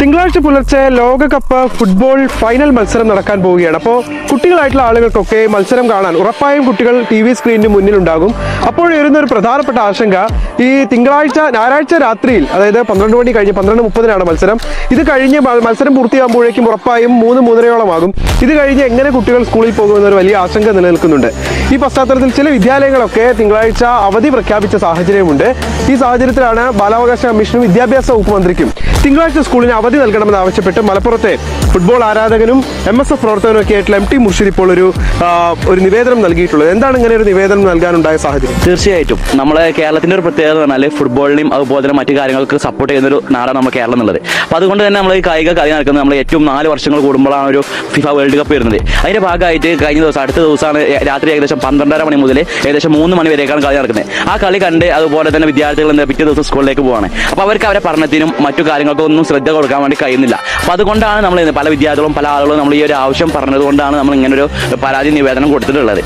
തിങ്കളാഴ്ച പുലർച്ചെ ലോകകപ്പ് ഫുട്ബോൾ ഫൈനൽ മത്സരം നടക്കാൻ പോവുകയാണ്. അപ്പോൾ കുട്ടികളായിട്ടുള്ള ആളുകൾക്കൊക്കെ മത്സരം കാണാൻ ഉറപ്പായും കുട്ടികൾ TV സ്ക്രീനിന് മുന്നിലുണ്ടാകും. അപ്പോൾ വരുന്ന ഒരു പ്രധാനപ്പെട്ട ആശങ്ക, ഈ ഞായറാഴ്ച രാത്രിയിൽ, അതായത് 12 മണി കഴിഞ്ഞ് 12:30 മത്സരം. ഇത് കഴിഞ്ഞ് മത്സരം പൂർത്തിയാകുമ്പോഴേക്കും ഉറപ്പായും 3-3:30 ആകും. ഇത് കഴിഞ്ഞ് എങ്ങനെ കുട്ടികൾ സ്കൂളിൽ പോകുമെന്നൊരു വലിയ ആശങ്ക നിലനിൽക്കുന്നുണ്ട്. ഈ പശ്ചാത്തലത്തിൽ ചില വിദ്യാലയങ്ങളൊക്കെ തിങ്കളാഴ്ച അവധി പ്രഖ്യാപിച്ച സാഹചര്യമുണ്ട്. ഈ സാഹചര്യത്തിലാണ് ബാലാവകാശ കമ്മീഷനും വിദ്യാഭ്യാസ വകുപ്പ് മന്ത്രിക്കും തിങ്കളാഴ്ച സ്കൂളിന് അവധി നൽകണമെന്ന് ആവശ്യപ്പെട്ട് മലപ്പുറത്തെ ഫുട്ബോൾ ആരാധകനും MSF പ്രവർത്തകനും ഒക്കെ ആയിട്ടുള്ള MT മുർഷിദ് ഇപ്പോൾ ഒരു നിവേദനം നൽകിയിട്ടുള്ളത്. എന്താണ് ഇങ്ങനെ ഒരു നിവേദനം നൽകാനുണ്ടായ സാഹചര്യം? തീർച്ചയായിട്ടും നമ്മളെ കേരളത്തിന്റെ ഒരു പ്രത്യേകത പറഞ്ഞാൽ ഫുട്ബോളിനെയും അതുപോലെ തന്നെ മറ്റു കാര്യങ്ങൾക്ക് സപ്പോർട്ട് ചെയ്യുന്ന ഒരു നാടാണ് നമ്മുടെ കേരളം എന്നുള്ളത്. അപ്പോൾ അതുകൊണ്ട് തന്നെ നമ്മൾ ഈ കായിക കളി നടക്കുന്നത് നമ്മൾ ഏറ്റവും 4 വർഷങ്ങൾ കൂടുമ്പോഴാണ് ഒരു FIFA വേൾഡ് കപ്പ് വരുന്നത്. അതിന്റെ ഭാഗമായിട്ട് കഴിഞ്ഞ ദിവസം അടുത്ത ദിവസമാണ് രാത്രി ഏകദേശം 12:30 മണി മുതൽ ഏകദേശം 3 മണി വരെയൊക്കെയാണ് കളി നടക്കുന്നത്. ആ കളി കണ്ട് അതുപോലെ തന്നെ വിദ്യാർത്ഥികൾ പിറ്റേ ദിവസം സ്കൂളിലേക്ക് പോവാണ്. അപ്പോൾ അവർക്ക് അവരെ പഠനത്തിനും മറ്റു കാര്യങ്ങൾക്കൊന്നും ശ്രദ്ധ കൊടുക്കാൻ വേണ്ടി കഴിയുന്നില്ല. അപ്പോൾ അതുകൊണ്ടാണ് നമ്മൾ പല വിദ്യാർത്ഥികളും പല ആളുകളും നമ്മൾ ഈ ഒരു ആവശ്യം പറഞ്ഞതുകൊണ്ടാണ് നമ്മൾ ഇങ്ങനെ ഒരു പരാതി നിവേദനം കൊടുത്തിട്ടുള്ളത്.